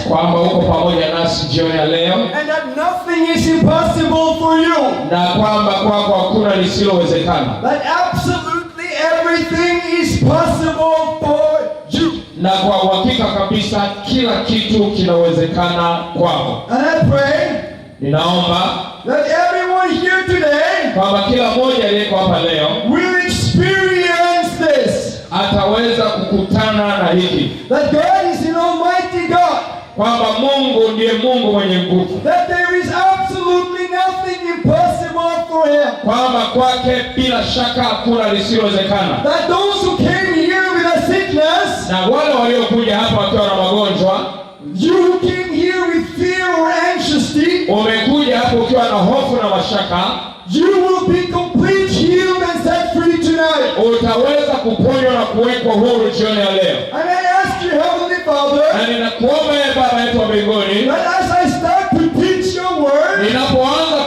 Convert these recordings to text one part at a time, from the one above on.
kwamba uko pamoja nasi jioni ya leo, and that nothing is impossible for you, na kwamba kwako hakuna lisilowezekana, that absolutely everything is possible for you. na kwa uhakika kabisa kila kitu kinawezekana kwako. And I pray Ninaomba that everyone here today kwamba kila mmoja aliyeko hapa leo will experience this, ataweza kukutana na hiki, that God is an almighty God, kwamba Mungu ndiye Mungu mwenye nguvu, that there is absolutely nothing impossible for him, kwamba kwake bila shaka hakuna lisilowezekana, that those who came here with a sickness, na wale waliokuja hapa wakiwa na magonjwa, you who came here with fear or anxiety, umekuja hapo ukiwa na hofu na mashaka, you will be complete healed and set free tonight. utaweza kuponywa na kuwekwa huru jioni ya leo. And I ask you, Heavenly Father, Na ninakuomba ewe Baba yetu wa mbinguni, that as I start to teach your word, ninapoanza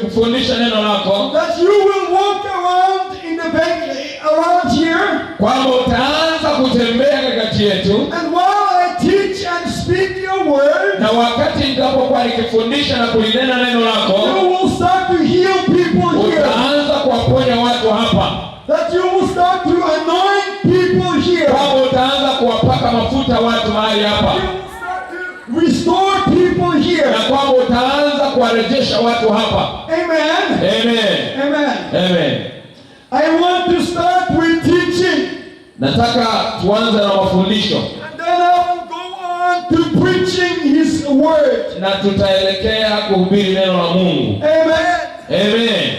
kufundisha neno lako, that you will walk around in the bank, around here, kwamba utaanza kutembea katikati yetu, and while I teach and speak your word, na wakati nitapokuwa nikifundisha na kulinena neno lako, you will start to heal people here, utaanza kuwaponya watu hapa, that you will start to anoint people here, kwamba utaanza kuwapaka mafuta watu mahali hapa, you will start to restore people here. na kwamba utaanza kuwarejesha watu hapa. Amen. Amen. Amen. Amen. I want to start with teaching, Nataka tuanze na mafundisho, and then I will go on to preaching His word. na tutaelekea kuhubiri neno la Mungu. Amen. Amen.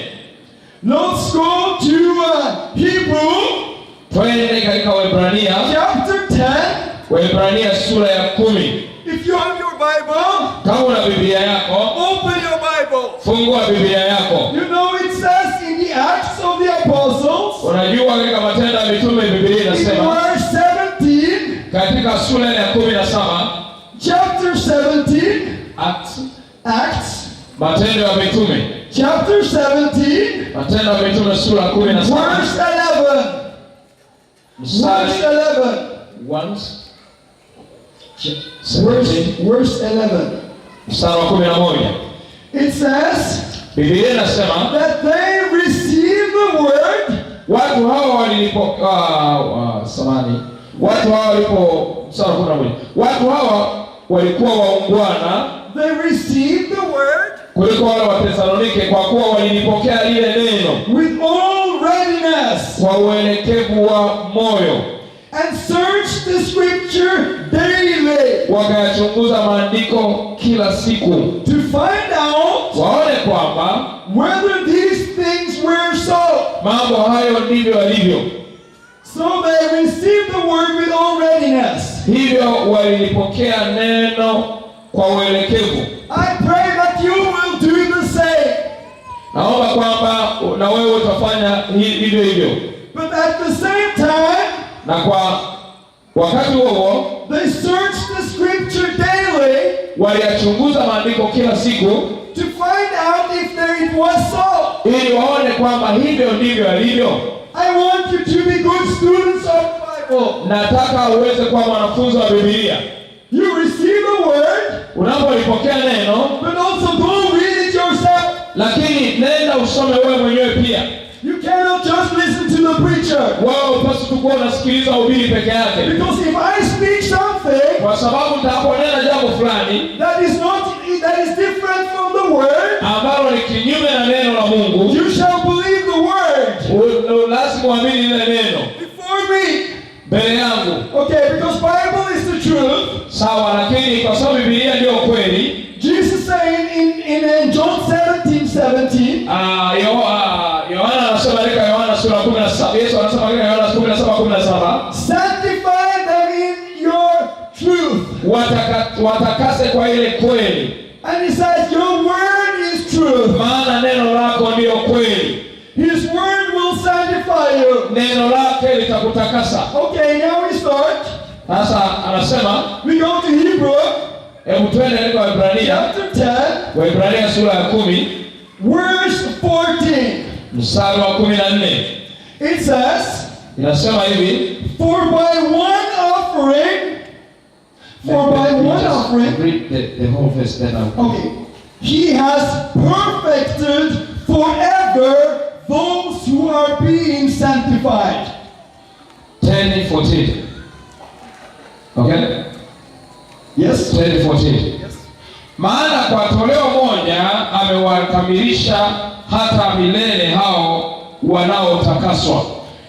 Let's go to Hebrew Twende katika Waebrania, chapter 10. Waebrania sura ya 10. If you have your Bible, Kama una Biblia yako, open your Bible. fungua Biblia yako. You know it says in the Acts of the Apostles, Unajua katika Matendo ya Mitume Biblia in inasema verse 17, katika sura ya 17, chapter 17, Acts, Matendo ya Mitume, chapter 17, Matendo ya Mitume sura ya 17, verse 11. mstari Verse 11. Verse 11. mstari wa 11. It says Biblia inasema that they received the word. watu hawa walipokea watu hawa walikuwa waungwana They received the word kuliko wale wa Thesalonike, kwa kuwa walilipokea lile neno with all readiness kwa uelekevu wa moyo, and searched the scripture daily wakayachunguza maandiko kila siku, to find out waone kwamba whether these things were so. mambo hayo ndivyo yalivyo. So they received the word with all readiness. Hivyo walilipokea neno kwa uelekevu. I pray that you will do the same. Naomba kwamba na wewe utafanya hivyo hivyo. But at the same time, Na kwa wakati huo they searched the scripture daily waliyachunguza maandiko kila siku, to find out if it was so. ili waone kwamba hivyo ndivyo yalivyo. I want you to be good students of the Bible. Nataka uweze kuwa mwanafunzi wa Biblia. You receive the word, Unapolipokea neno, but also go read it yourself. lakini nenda usome wewe mwenyewe pia. You cannot just listen to the preacher. Wewe upaswi tu kuwa unasikiliza ubiri peke yake, Because if I speak something kwa sababu nitaponena jambo fulani that is different from the word, ambalo ni kinyume na neno la Mungu, you shall believe the word lazima uamini ile neno before me. mbele yangu. Okay, because Bible is the truth. Sawa, lakini kwa sababu Biblia ndio kweli. Jesus saying in John 17:17. Yohana anasema katika Yohana sura 17. Yesu anasema katika Yohana 17:17, Sanctify them in your truth. watakase kwa ile kweli. And he says your word is truth. Maana neno lako ndio kweli. His word will sanctify you. Neno lake litakutakasa. Okay, now we start. Sasa anasema We go to Hebrew. Hebu twende katika Waebrania, Chapter 10. Waebrania sura ya 10, Verse 14. mstari wa 14. It says, Inasema hivi, For by one offering, suffering. Read the whole verse then. Okay. He has perfected forever those who are being sanctified. 10:14. Okay? Yes? 10:14. Yes. Maana kwa toleo moja amewakamilisha hata milele hao wanaotakaswa.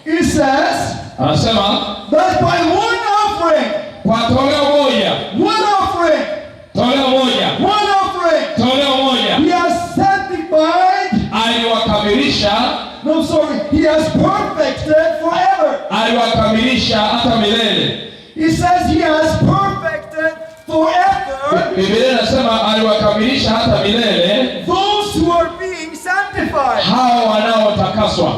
It says Anasema that by one offering, kwa toleo moja, toleo moja he has sanctified. aliwakamilisha, No, sorry, he has perfected forever. aliwakamilisha hata milele. He says he has perfected forever Biblia inasema aliwakamilisha hata milele those who are being sanctified. hao wanaotakaswa.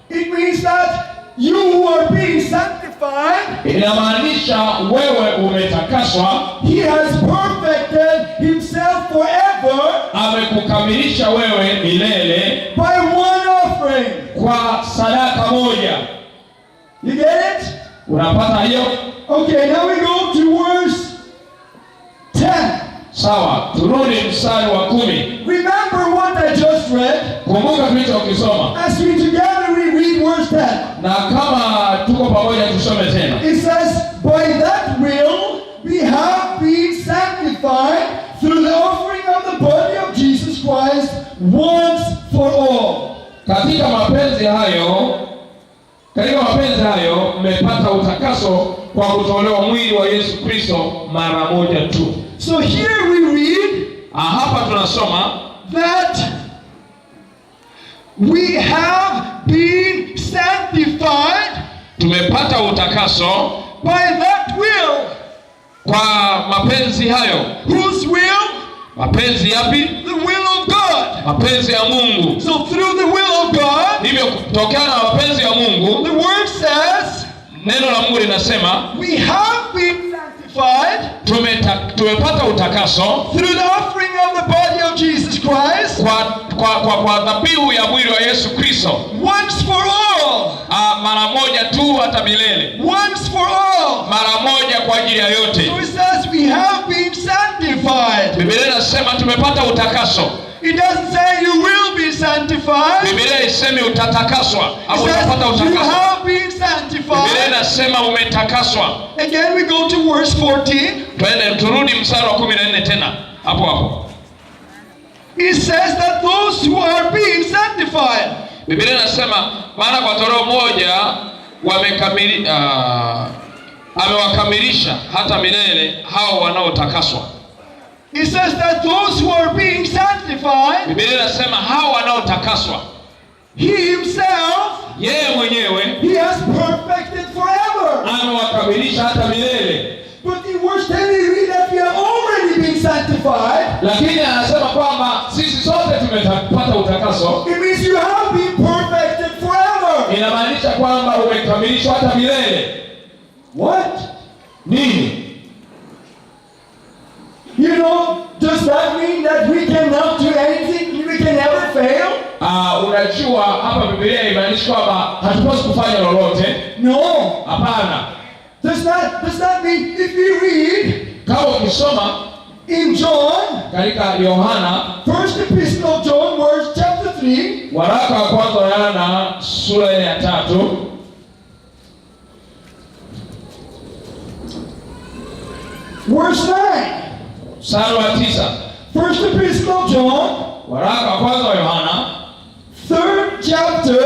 It means that you who are being sanctified, Inamaanisha wewe umetakaswa, he has perfected himself forever amekukamilisha wewe milele by one offering. kwa sadaka moja. You get it? Unapata hiyo? Okay, now we go to verse 10. Sawa, turudi mstari wa 10. Remember what I just read. Kumbuka tulichokisoma. As we together we read verse 10. Na kama tuko pamoja tusome tena. It says, by that will we have been sanctified through the offering of the body of Jesus Christ once for all. Katika mapenzi hayo mmepata utakaso kwa kutolewa mwili wa Yesu Kristo mara moja tu. So here we read Hapa tunasoma that we have been sanctified tumepata utakaso by that will. kwa mapenzi hayo. Whose will? Mapenzi yapi? The will of God. Mapenzi ya Mungu. So through the will of God, Hivyo kutokana na mapenzi ya Mungu, the word says, neno la Mungu linasema we have been sanctified tumepata utakaso through the offering of the body of Jesus Christ kwa dhabihu ya mwili wa Yesu Kristo once for all. Mara moja tu hata milele. Once for all. Mara moja kwa ajili ya yote. So it says we have been sanctified. Biblia inasema tumepata utakaso. It doesn't say you will be sanctified. Biblia isemi utatakaswa au It utapata says you utakaso. have been Biblia sanctified. inasema umetakaswa. Again we go to verse 14. Turudi mstari wa 14 tena. Hapo. It says that those who are being sanctified. Biblia inasema maana kwa toleo moja amewakamilisha hata milele hao wanaotakaswa. It says that those who are being sanctified, Biblia inasema hao wanaotakaswa, he himself, yeye mwenyewe he has perfected forever. amewakamilisha hata milele. But in verse 10 we read that we have already been sanctified. Lakini anasema kwamba sisi sote tumepata utakaso. It means you have been perfected forever. Inamaanisha kwamba umekamilishwa hata milele. What? Nini? You know, does that mean that we cannot do anything? We can never fail? Unajua hapa Biblia inamaanisha kwamba hatupaswi kufanya lolote. No. Hapana. Does that mean if you read Kama ukisoma in John, katika Yohana, first epistle of John, verse chapter 3, waraka wa kwanza wa Yohana sura ya 3, verse 9. mstari wa 9. First epistle of John, Waraka wa kwanza wa Yohana, 3rd chapter,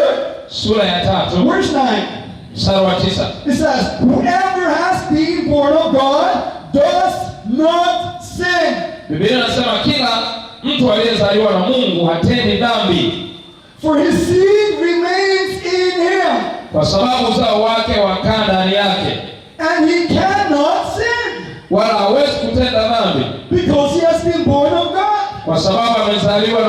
sura ya 3, verse 9. mstari wa 9. It says, whoever has been born of God does not sin. Biblia inasema kila mtu aliyezaliwa na Mungu hatendi dhambi, For his seed remains in him, kwa sababu uzao wake wakaa ndani yake, and he cannot sin, wala hawezi kutenda dhambi, because he has been born of God. kwa sababu amezaliwa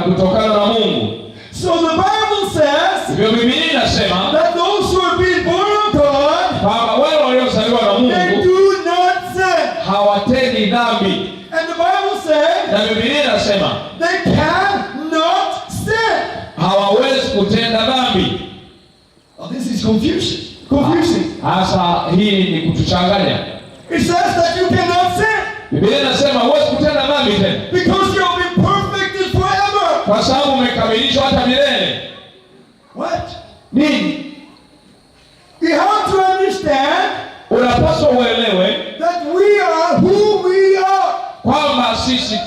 kutokana na Mungu. So the Bible says Hivyo Biblia inasema that those who are being born of God, kwamba wale waliozaliwa na they Mungu do not sin. hawatendi dhambi, And the Bible says na Biblia inasema they cannot sin. hawawezi kutenda dhambi. Oh, this is confusing. Hasa hii ni kutuchanganya. It says that you cannot sin. Biblia inasema huwezi kutenda dhambi tena. Because you'll be perfected forever. Kwa sababu umekamilishwa hata milele. What? Nini? You have to understand Unapaswa uelewe that we are who we are. kwamba sisi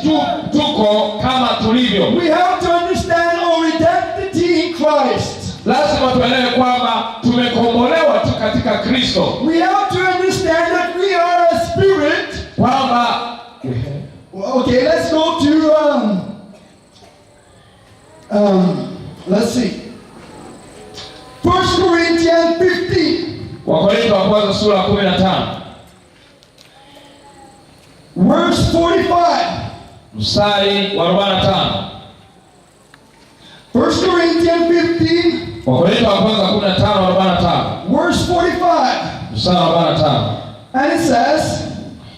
tuko kama tulivyo. We have to understand our identity in Christ. Lazima tuelewe kwamba tumekombolewa tu katika Kristo. We have to understand that we are a spirit. Kwamba okay, let's go to let's see. 1 Corinthians 15. Wakorintho wa kwanza sura 15. Verse 45. Mstari wa 45. 1 Corinthians 15. Wakorintho wa kwanza 15:45. Verse 45. Mstari wa 45. And it says,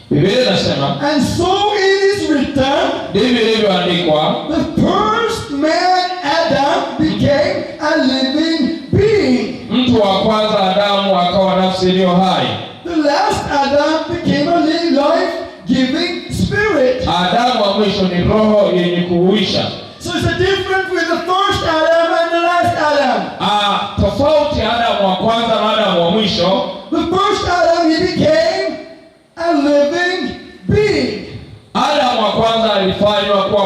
Biblia inasema, and so it is written, ndivyo ilivyoandikwa, the first man Adam became a living being. mtu wa kwanza Adamu akawa nafsi iliyo hai. The last Adam became a life-giving spirit. Adamu wa mwisho ni roho yenye kuhuisha. So it's a difference with the first Adam and the last Adam. Tofauti Adamu wa kwanza na Adamu wa mwisho. The first Adam, he became a living being. Adamu wa kwanza alifanywa kuwa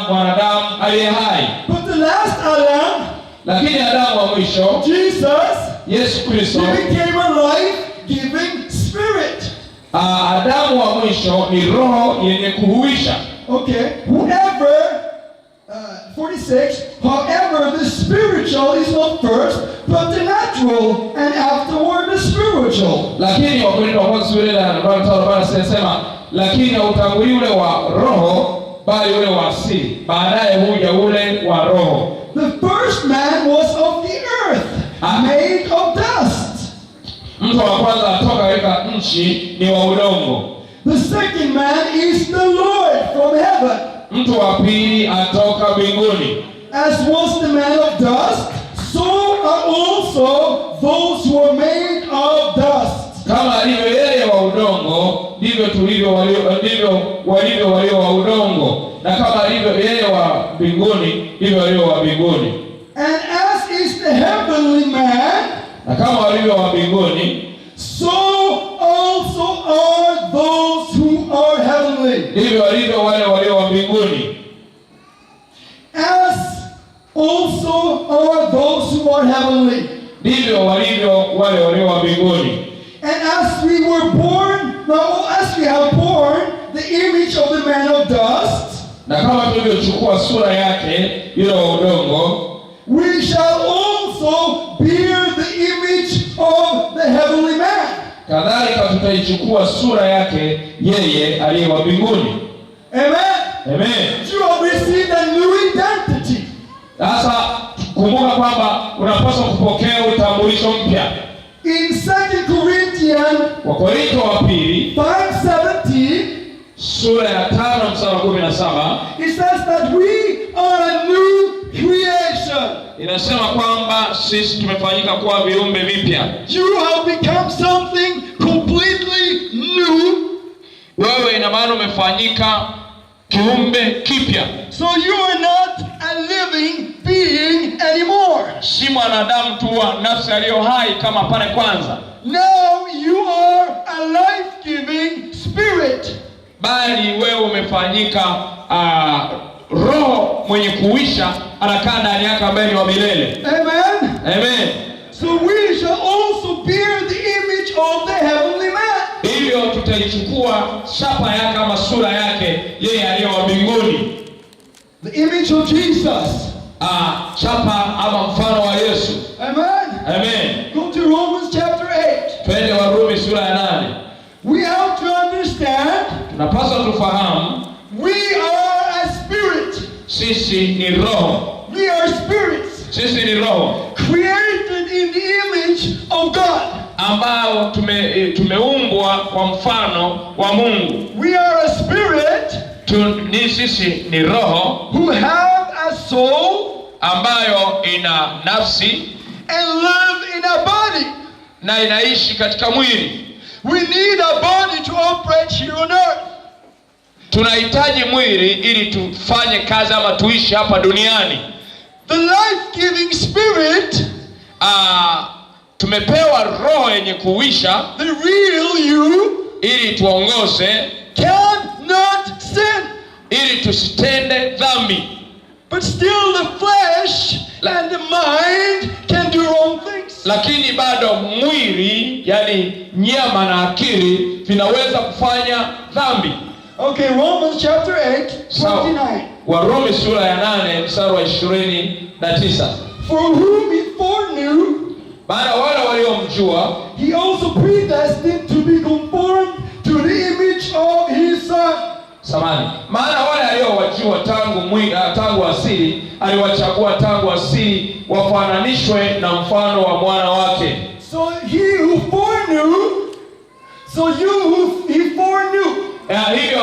mwanadamu aliye hai. But the last Adam, lakini Adamu wa mwisho, Jesus, Yesu Kristo, he became a life-giving spirit. Adamu wa mwisho ni roho yenye kuhuisha. Okay, whoever 46, however the spiritual is not first, but the natural, and afterward the spiritual. Lakini Wakorintho wa kwanza sura ya 5 anasema, lakini hautangulii ule wa roho bali ule wa asili, baadaye huja ule wa roho. The first man was of the earth, made of dust. Mtu wa kwanza atoka katika nchi ni wa udongo. The second man is the Lord from heaven. Mtu wa pili atoka mbinguni. As was the man of dust, so are also those who are made of dust. Kama alivyo yeye wa udongo, ndivyo walivyo walio wa udongo, na kama alivyo yeye wa mbinguni, ndivyo walio wa mbinguni. And as is the heavenly man, na kama walivyo wa mbinguni, so also are those who are heavenly. ndivyo walivyo wale walio wa mbinguni. As also are those who are heavenly. Ndivyo walivyo wale walio wa mbinguni. And as we were born, as we have borne the image of the man of dust, na kama tulivyochukua sura yake yule wa udongo, we shall also bear the image of the heavenly man. kadhalika tutaichukua sura yake yeye aliye wa mbinguni. Amen. Amen. You have received a new identity. Sasa kumbuka kwamba unapaswa kupokea utambulisho mpya. In 2 Corinthians Wakorintho wa pili 5:17, sura ya 5 mstari wa 17, it says that we are a new creation. inasema kwamba sisi tumefanyika kuwa viumbe vipya. You have become something completely new. Wewe ina maana umefanyika kiumbe kipya. So you are not a living being anymore. Si mwanadamu tu wa nafsi aliyo hai kama pale kwanza. Now you are a life-giving spirit. Bali wewe umefanyika roho mwenye kuisha, anakaa ndani yako ambaye ni wa milele. Amen. Amen. So we shall also bear the image of the heavenly man. Hivyo tutaichukua chapa yake ama sura yake yeye aliye wa mbinguni. The image of Jesus. Chapa ama mfano wa Yesu. Amen. Amen. Go to Romans chapter 8. Twende Warumi sura ya 8. We have to understand, tunapaswa tufahamu, we are a spirit. Sisi ni roho. We are spirits. Sisi ni roho. Created in the image of God. Ambao tumeumbwa kwa mfano wa Mungu. We are a spirit. Sisi ni roho. Who have a soul. Ambayo ina nafsi. And live in a body. Na inaishi katika mwili. We need a body to operate here on earth. tunahitaji mwili ili tufanye kazi ama tuishi hapa duniani. The life-giving spirit, tumepewa roho yenye kuisha, the real you, ili tuongoze, cannot sin. ili tusitende dhambi. But still the flesh and the mind can do wrong things. Lakini bado mwili, yani nyama na akili, vinaweza kufanya dhambi. Okay, Romans chapter 8, 29. Warumi sura ya 8 mstari wa 29. For whom he foreknew, maana wale waliomjua, he also predestined to be conformed to the image of his son. Maana wale aliowajua tangu asili, aliwachagua tangu asili wafananishwe na mfano wa mwana wake. So he who foreknew, so you who he foreknew. Hivyo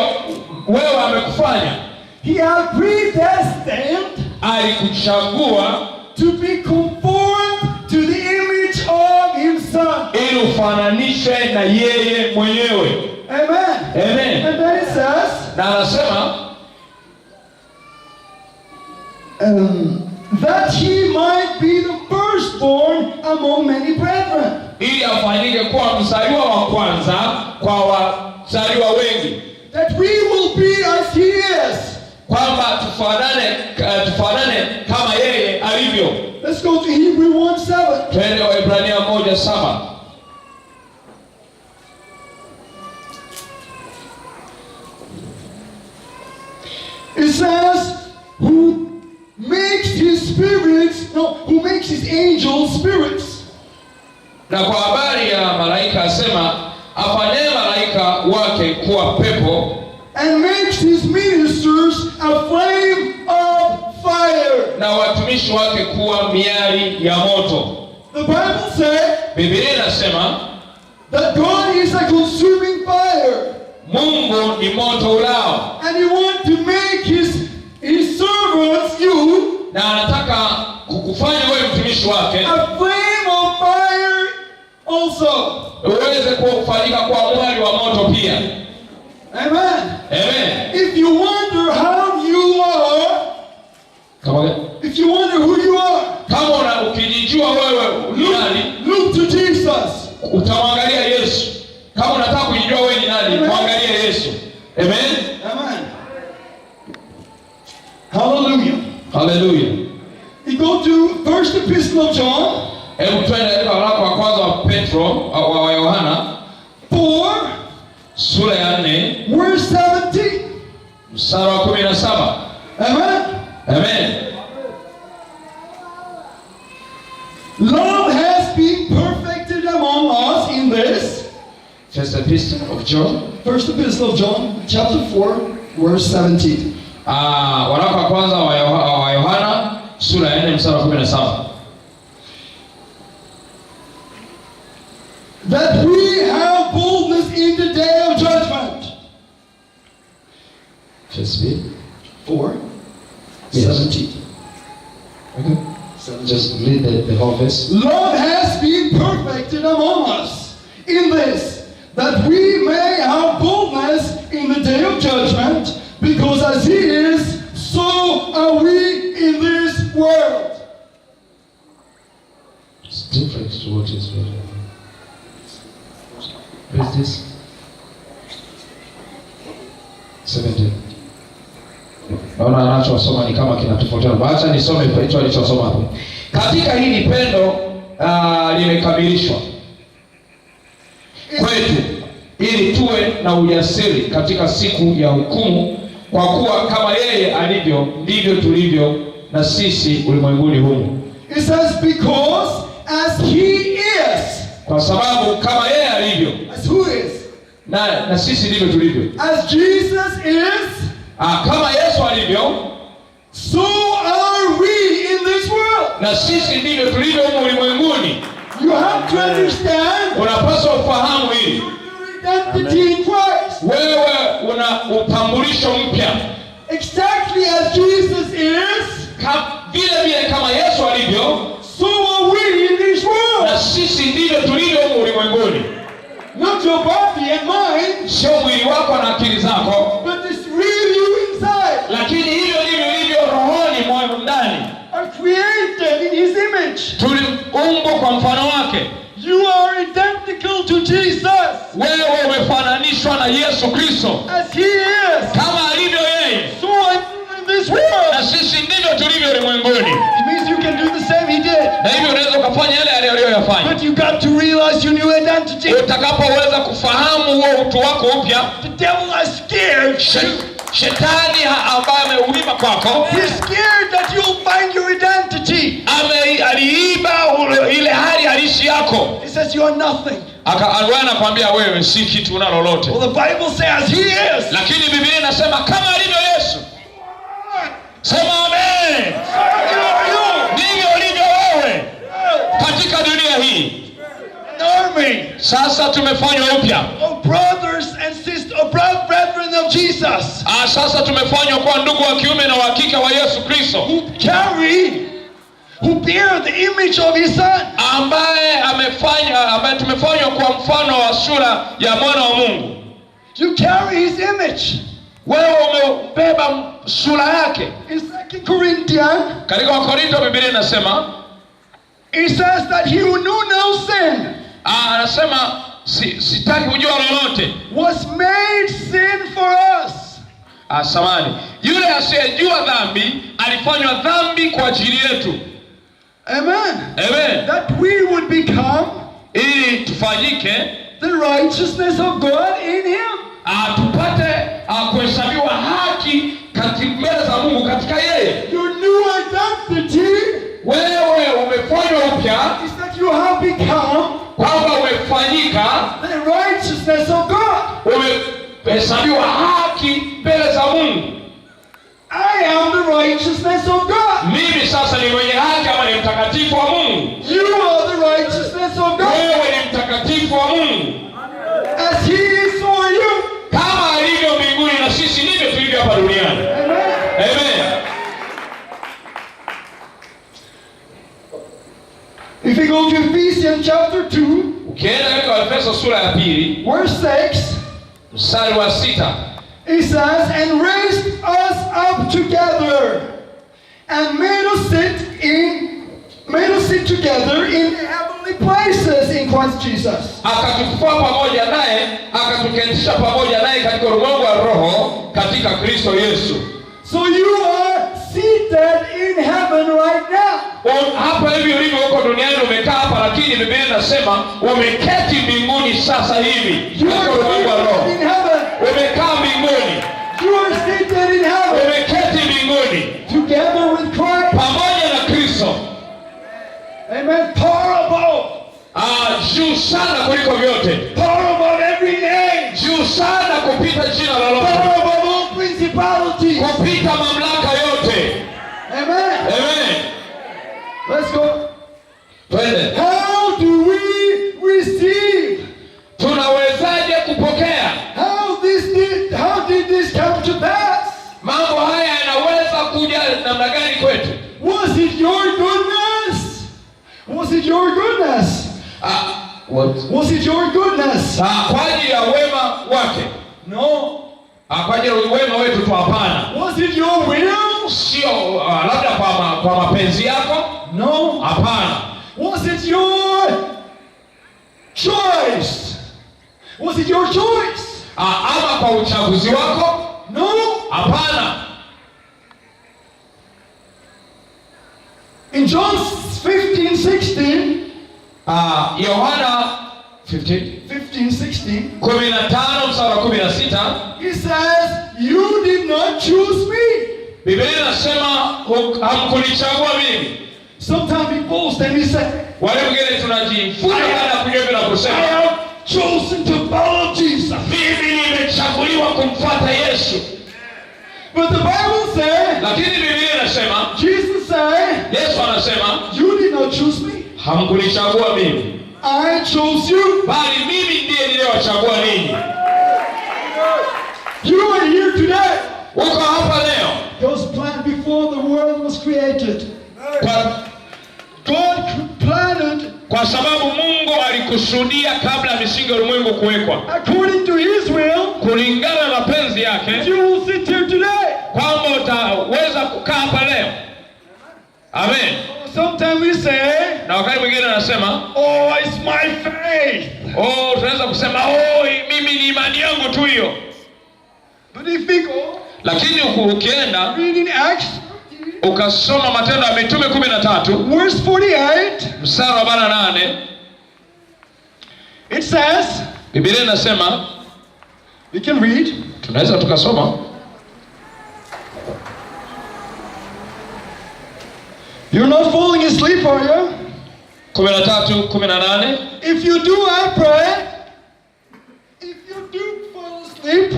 wewe amekufanya. He had predestined, alikuchagua, to be conformed to the image of his son. ili ufananishwe na yeye mwenyewe. Amen. Amen. And then it says, na anasema that he might be the firstborn among many brethren. Ili afanyike kuwa mzaliwa wa kwanza kwa wazaliwa wengi. That we will be as he is. Kwamba tufanane kama yeye alivyo. Let's go to Hebrews 1:7. Twende Waebrania 1:7. It says, who makes his angels spirits. Na kwa habari ya malaika asema, afanyaye malaika wake kuwa pepo, and makes his ministers a flame of fire. Na watumishi wake kuwa miali ya moto. The Bible says, Biblia inasema, that God is a consuming fire. Mungu ni moto ulao. And he wants to make his servants, you, na anataka kukufanya wewe mtumishi wake, a flame of fire also. Uweze kufanyika kwa mwali wa moto pia. Amen. Amen. If you wonder how you are, if you wonder who you are, kama ukijijua wewe ni nani, look to Jesus. Utamwangalia Yesu. Kama unataka kujijua wewe ni nani, muangalie Yesu. Amen. Amen. Hallelujah. Hallelujah. You go to First Epistle of John. Hebu twende katika waraka wa kwanza wa Petro wa Yohana 4 sura ya 4 verse 17. Mstari wa 17. Amen. Amen. Love has been perfected among us in this. First Epistle of John. First Epistle of John, chapter 4, verse 17. Waraka wa kwanza wa Yohana sura ya 4 mstari wa 17. That we have boldness in the day of judgment. First Peter 4, yes. 17. Okay. Just read the whole verse. Love has been perfected among us in this, that we may have boldness in the day of judgment, because as he is, so are we in this world. It's different to what is read. What is this? 17. Naona anachosoma ni kama kinatofautiana. Acha nisome hicho alichosoma hapo. Katika hili pendo limekamilishwa kwetu, ili tuwe na ujasiri katika siku ya hukumu, kwa kuwa kama yeye alivyo ndivyo tulivyo na sisi ulimwenguni humu. It says, because as he is, kwa sababu kama yeye alivyo, as who is, na sisi ndivyo tulivyo. as Jesus is, kama Yesu alivyo, so are we in this world. na sisi ndivyo tulivyo humu ulimwenguni. You have to understand, unapaswa ufahamu hili. Identity in Christ. Wewe una utambulisho mpya. Exactly as Jesus is, vile kama Yesu alivyo, so are we in this world. na sisi ndivyo tulivyo humu ulimwenguni. Not your body and mind, sio mwili wako na akili zako, but this kwa mfano wake. You are identical to Jesus. Wewe umefananishwa na Yesu Kristo. As he is. Kama alivyo yeye. So are you in this world. Na sisi ndivyo tulivyo ulimwenguni. It means you can do the same he did. Na hivyo unaweza kufanya yale aliyoyafanya. But you got to realize your new identity. Utakapoweza kufahamu huo utu wako upya, the devil is scared. Shetani ambaye ameuiba kwako, he's scared that you'll find your identity. Aliiba ile hali halisi yako. He says you are nothing. Anakuambia wewe si kitu una lolote. Well, the Bible says he is. Lakini Biblia inasema kama alivyo Yesu. Sema amen. Ndivyo ulivyo wewe katika dunia hii. Sasa tumefanywa upya. Oh brothers and sisters, oh brethren of Jesus. Sasa tumefanywa kuwa ndugu wa kiume na wa kike wa Yesu Kristo. Who bear the image of his son. Ambaye tumefanywa kwa mfano wa sura ya mwana wa Mungu. You carry his image. Wewe umebeba sura yake. In 2 Corinthians, katika Wakorintho Biblia inasema, it says that he who knew no sin, anasema sitaki kujua lolote, was made sin for us. Samani, yule asiyejua dhambi alifanywa dhambi kwa ajili yetu. Amen. Amen. That we would become, ili tufanyike, the righteousness of God in him. Tupate kuhesabiwa haki katika mbele za Mungu katika yeye. Your new identity, wewe umefanywa upya, is that you have become, kwamba umefanyika the righteousness of God. Umehesabiwa haki mbele za Mungu. I am the righteousness of God. Mimi sasa ni mwenye haki ama ni mtakatifu wa Mungu. You are the righteousness of God. Wewe ni mtakatifu wa Mungu. As he is for you. Kama alivyo mbinguni na sisi ndivyo tulivyo hapa duniani. Amen. Amen. If you go to Ephesians chapter 2, ukienda katika Efeso sura ya 2, verse 6, mstari wa 6, it says, and raised us up together and made us sit together in the heavenly places in Christ Jesus. Akatukua pamoja naye, akatuketisha pamoja naye katika ulimwengu wa roho katika Kristo Yesu. So you are seated in heaven right now. Hapa hivi ulivyo huko duniani umekaa hapa, lakini Biblia inasema umeketi mbinguni sasa hivi. You are seated in heaven. Umekaa mbinguni. You are seated in heaven. Umeketi mbinguni. Together with Christ. Pamoja na Kristo. Amen. Far above. Juu sana kuliko vyote. Far above every name. Juu sana kupita jina lolote. Far above all principalities. Kupita mamlaka yote. Amen. Amen. Let's go. Twende. How do we receive? Tunawezaje kupokea? How did this come to pass? Mambo haya yanaweza kuja namna gani kwetu? Was it your goodness? Was it your goodness? What? Was it your goodness? Kwa ajili ya wema wake. No. Kwa ajili ya wema wetu tu, hapana. Was it your will? Sio labda kwa mapenzi yako. No. Hapana. Was it your choice? Was it your choice? Ama kwa uchaguzi wako? No. Hapana. In John 15:16, Yohana 15:16, 15 mstari wa 16, he says, you did not choose me. Biblia inasema hamkunichagua mimi. Sometimes we boast and we say, wale wengine tunajifunza na kujua na kusema, I have chosen to follow Jesus. Mimi nimechaguliwa kumfuata Yesu. But the Bible says, lakini Biblia inasema, Jesus said, Yesu anasema, you did not choose me. Hamkunichagua mimi. I chose you. Bali mimi ndiye niliyewachagua ninyi. You are here today. Uko hapa leo. God's plan before the world was created. God planned, kwa sababu Mungu alikusudia kabla misingi ya ulimwengu kuwekwa, according to his will, kulingana na mapenzi yake, you will sit here today. kwamba utaweza kukaa hapa leo. Amen. Sometimes time we say, na wakati mwingine anasema, oh, it's my faith. oh, tunaweza kusema, oh, mimi ni imani yangu tu hiyo. But if we go, lakini ukienda reading Acts, ukasoma Matendo ya Mitume 13 verse 48, mstari wa 48, it says, Biblia inasema, we can read, tunaweza tukasoma, you're not falling asleep, are you? 13:18. If you do, I pray. If you do fall asleep,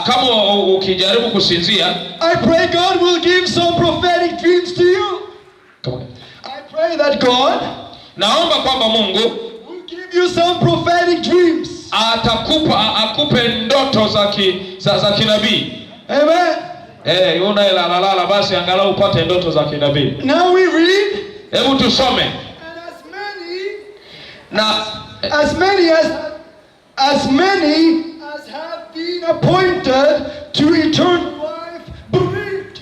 kama ukijaribu kusinzia, I pray God will give some prophetic dreams to you. I pray that God naomba kwamba Mungu will give you some prophetic dreams. akupe ndoto za kinabii. Amen. Unaelala basi angalau upate ndoto za kinabii. Now we read, hebu tusome. and as many as have been appointed to eternal life believed.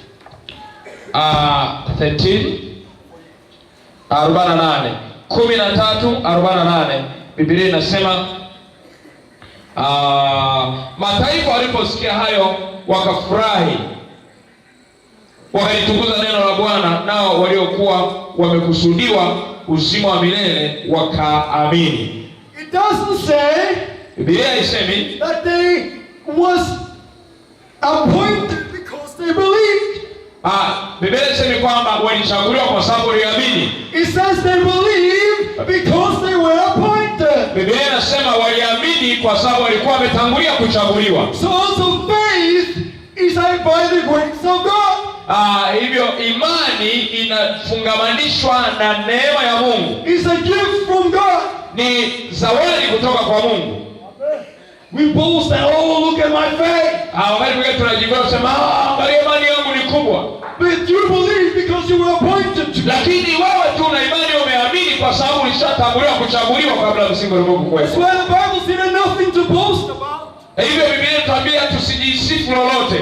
13:48 Biblia inasema, mataifa waliposikia hayo wakafurahi, wakalitukuza neno la Bwana, nao waliokuwa wamekusudiwa uzima wa milele wakaamini. It doesn't say Biblia haisemi that they was appointed because they believed. Biblia inasema kwamba walichaguliwa kwa sababu waliamini. It says they believed because they were appointed. Biblia inasema waliamini kwa sababu walikuwa wametangulia kuchaguliwa. So also faith is by the grace of God. Hivyo imani inafungamanishwa na neema ya Mungu. It's a gift from God. Ni zawadi kutoka kwa Mungu. We boast and oh, look at my faith. Wakati mwingine tunajivunia kusema, angalia imani yangu ni kubwa. But you believe because you were appointed to. Lakini wewe tu una imani, umeamini kwa sababu ulishatanguliwa kuchaguliwa kabla msingi wa Mungu kuwepo. That's why the Bible said there's nothing to boast about. Hivyo Biblia inatuambia tusijisifu lolote.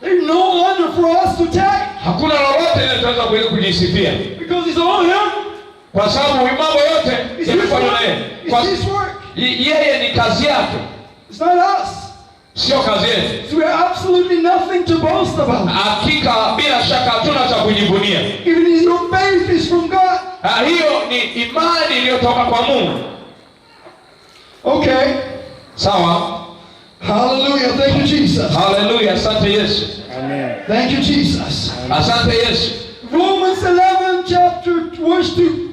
There's no honor for us to take. Hakuna lolote linaloweza kujisifia. Because it's all Him. Kwa sababu mambo yote yamefanywa na yeye. It's His work. Yeye ni kazi yake. It's not us. Sio kazi yetu. So we have absolutely nothing to boast about. Hakika bila shaka hatuna cha kujivunia. Even your faith is from God. Hiyo ni imani iliyotoka kwa Mungu. Okay. Sawa. Hallelujah. Thank you, Jesus. Hallelujah. Asante Yesu. Amen. Thank you, Jesus. Asante Yesu. Romans 11 chapter verse 2.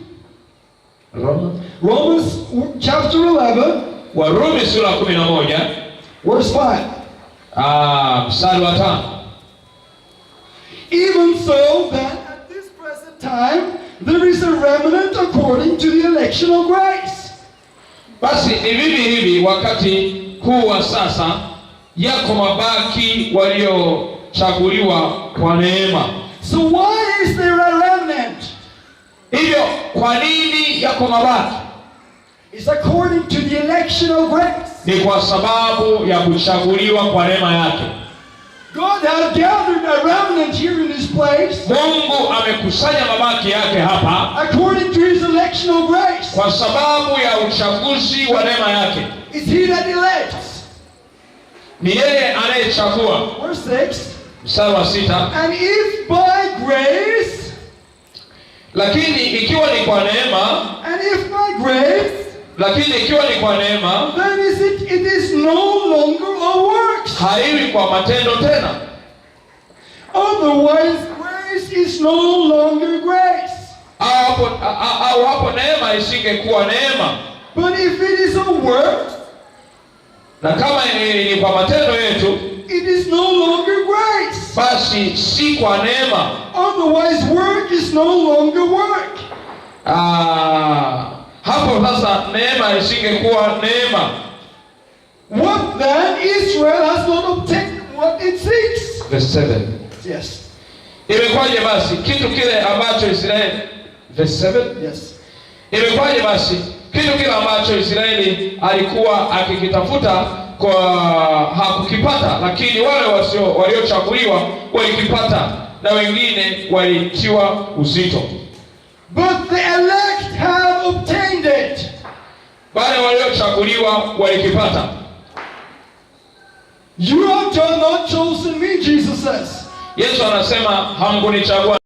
Romans chapter 11. Warumi sura 11 verse 5. Mstari wa 5. Even so that at this present time there is a remnant according to the election of grace. Basi ni vivi hivi wakati huu wa sasa, yako mabaki waliochaguliwa kwa neema. So why is there a remnant? Hivyo kwa nini yako mabaki? It's according to the election of grace. Ni kwa sababu ya kuchaguliwa kwa neema yake. God has gathered a remnant here in this place. Mungu amekusanya mabaki yake hapa according to His election of grace. kwa sababu ya uchaguzi wa neema yake. It's He that elects. Ni yeye anayechagua. Verse 6. Mstari wa 6. And if by grace, lakini ikiwa ni kwa neema, and if by grace, lakini ikiwa ni kwa neema, then it is no longer of works. haiwi kwa matendo tena. Otherwise grace is no longer grace. Au hapo neema isingekuwa neema. But if it is a work, na kama ni kwa matendo yetu, it is no longer grace. basi si kwa neema. Otherwise work is no longer work. Hapo sasa neema isingekuwa neema. What then? Israel has not obtained what it seeks. Verse 7. Yes. Imekwaje basi kitu kile ambacho Israeli, verse 7? Yes. Imekwaje basi kitu kile ambacho Israeli alikuwa akikitafuta kwa hakukipata, lakini wale waliochaguliwa walikipata, na wengine walitiwa uzito. but the elect have obtained it. Wale waliochaguliwa walikipata. You have not chosen me, Jesus says. Yesu anasema hamkunichagua